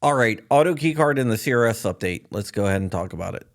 All right, AutoKeyCard and the CRS update. Let's go ahead and talk about it.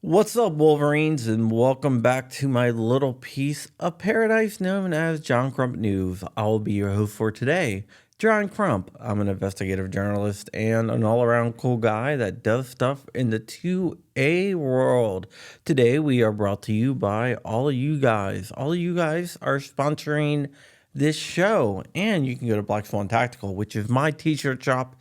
What's up, Wolverines, and welcome back to my little piece of paradise known as John Crump News. I will be your host for today, John Crump. I'm an investigative journalist and an all-around cool guy that does stuff in the 2A world. Today, we are brought to you by all of you guys. All of you guys are sponsoring this show, and you can go to Black Swan Tactical, which is my t-shirt shop,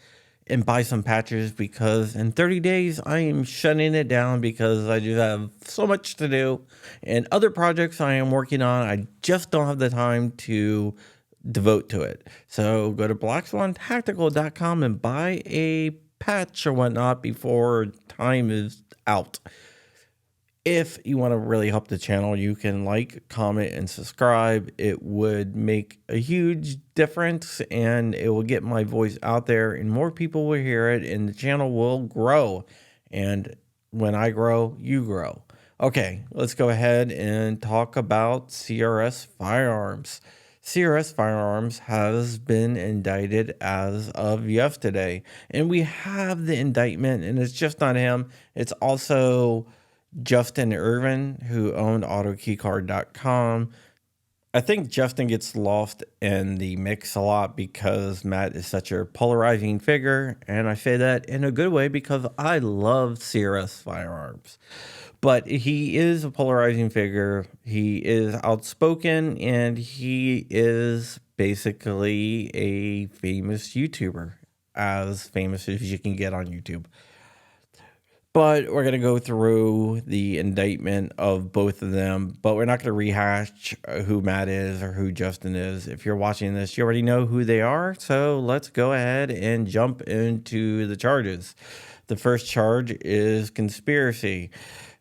and buy some patches because in 30 days I am shutting it down because I just have so much to do and other projects I am working on. I just don't have the time to devote to it. So go to blackswantactical.com and buy a patch or whatnot before time is out. If you want to really help the channel, you can like, comment, and subscribe. It would make a huge difference and it will get my voice out there and more people will hear it and the channel will grow. And when I grow, you grow. Okay, let's go ahead and talk about CRS Firearms. CRS Firearms has been indicted as of yesterday. And we have the indictment, and it's just not him. It's also Justin Irvin, who owned AutoKeyCard.com. I think Justin gets lost in the mix a lot because Matt is such a polarizing figure, and I say that in a good way because I love CRS Firearms. But he is a polarizing figure. He is outspoken, and he is basically a famous YouTuber, as famous as you can get on YouTube. But we're going to go through the indictment of both of them, but we're not going to rehash who Matt is or who Justin is. If you're watching this, you already know who they are, so let's go ahead and jump into the charges. The first charge is conspiracy,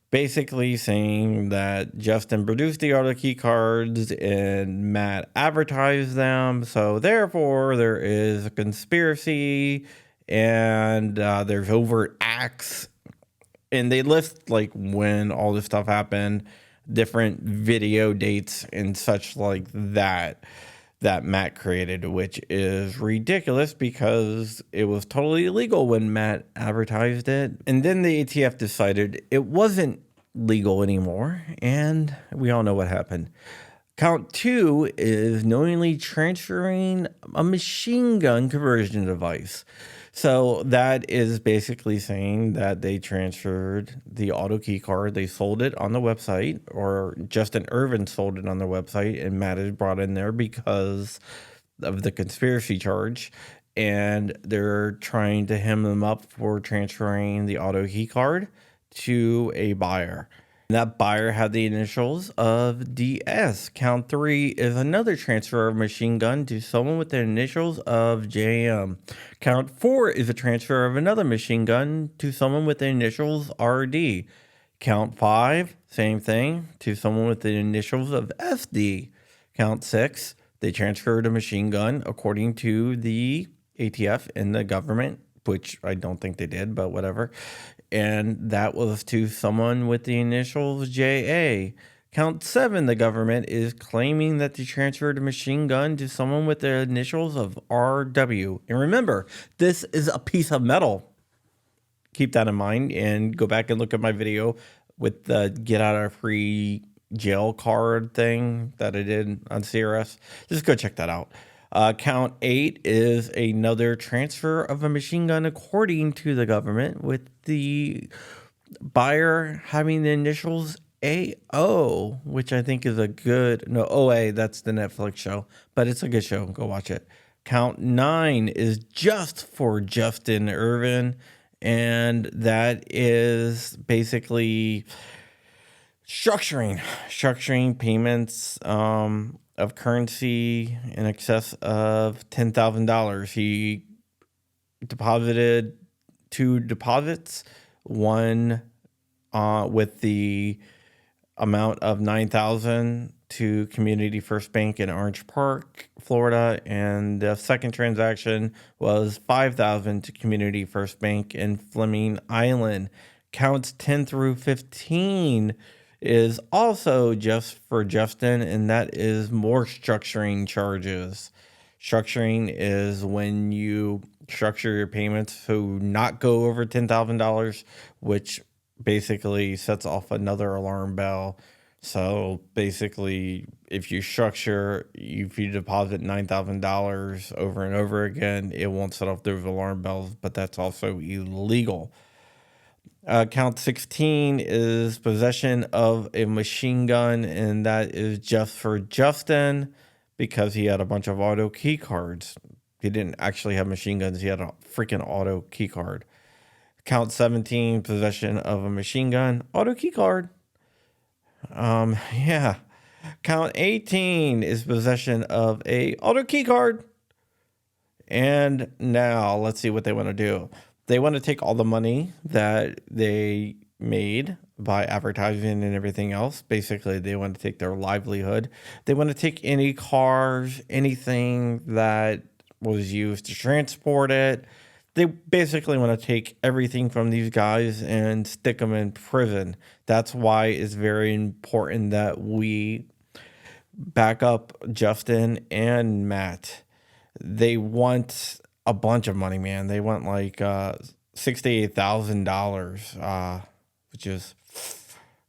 basically saying that Justin produced the AutoKey cards and Matt advertised them, so therefore there is a conspiracy and there's overt acts. And they list like when all this stuff happened, different video dates and such like that Matt created, which is ridiculous because it was totally illegal when Matt advertised it. And then the ATF decided it wasn't legal anymore, and we all know what happened. Count 2 is knowingly transferring a machine gun conversion device. So that is basically saying that they transferred the AutoKey card. They sold it on the website, or Justin Irvin sold it on the website, and Matt is brought in there because of the conspiracy charge. And they're trying to hem them up for transferring the AutoKey card to a buyer. That buyer had the initials of DS. Count 3 is another transfer of machine gun to someone with the initials of JM. Count 4 is a transfer of another machine gun to someone with the initials RD. Count 5, same thing, to someone with the initials of SD. Count 6, they transferred a machine gun according to the ATF and the government, which I don't think they did, but whatever. And that was to someone with the initials JA. Count 7, the government is claiming that they transferred a machine gun to someone with the initials of RW. And remember, this is a piece of metal. Keep that in mind and go back and look at my video with the get out of free jail card thing that I did on CRS. Just go check that out. Count 8 is another transfer of a machine gun according to the government, with the buyer having the initials AO, which I think is a good, no, OA, that's the Netflix show, but it's a good show. Go watch it. Count 9 is just for Justin Irvin, and that is basically structuring payments of currency in excess of $10,000. He deposited 2 deposits, one with the amount of $9,000 to Community First Bank in Orange Park, Florida, and the second transaction was $5,000 to Community First Bank in Fleming Island. Counts 10 through 15 is also just for Justin, and that is more structuring charges. Structuring is when you structure your payments to not go over $10,000, which basically sets off another alarm bell. So basically, if you deposit $9,000 over and over again, it won't set off those alarm bells, but that's also illegal. Count 16 is possession of a machine gun, and that is just for Justin because he had a bunch of auto key cards. He didn't actually have machine guns, he had a freaking auto key card. Count 17, possession of a machine gun, auto key card. Yeah. Count 18 is possession of a auto key card. And now let's see what they want to do. They want to take all the money that they made by advertising and everything else. Basically, they want to take their livelihood. They want to take any cars, anything that was used to transport it. They basically want to take everything from these guys and stick them in prison. That's why it's very important that we back up Justin and Matt. They want a bunch of money, man. They want like $68,000, which is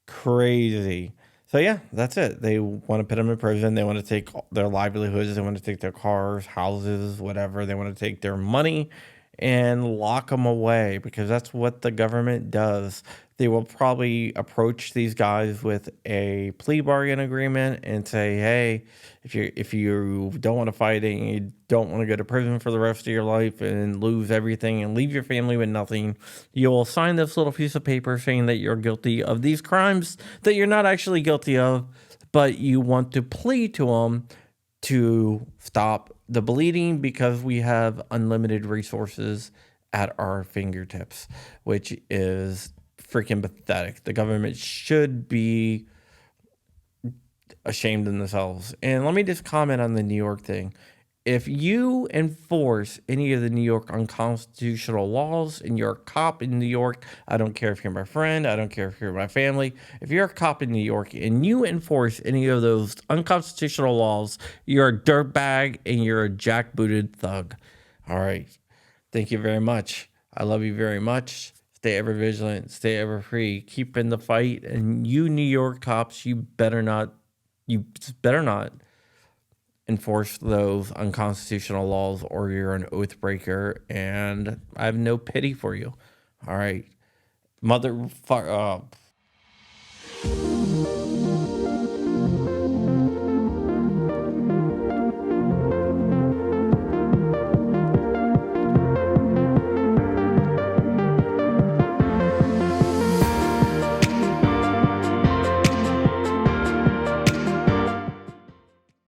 crazy. So yeah, that's it. They want to put them in prison. They want to take their livelihoods. They want to take their cars, houses, whatever. They want to take their money and lock them away because that's what the government does. They will probably approach these guys with a plea bargain agreement and say, hey, if you don't want to fight and you don't want to go to prison for the rest of your life and lose everything and leave your family with nothing, you'll sign this little piece of paper saying that you're guilty of these crimes that you're not actually guilty of, but you want to plead to them to stop the bleeding because we have unlimited resources at our fingertips, which is freaking pathetic. The government should be ashamed of themselves. And let me just comment on the New York thing. If you enforce any of the New York unconstitutional laws and you're a cop in New York, I don't care if you're my friend, I don't care if you're my family, if you're a cop in New York and you enforce any of those unconstitutional laws, you're a dirtbag and you're a jackbooted thug. All right. Thank you very much. I love you very much. Stay ever vigilant, stay ever free, keep in the fight. And you New York cops, you better not enforce those unconstitutional laws or you're an oath breaker, and I have no pity for you. All right.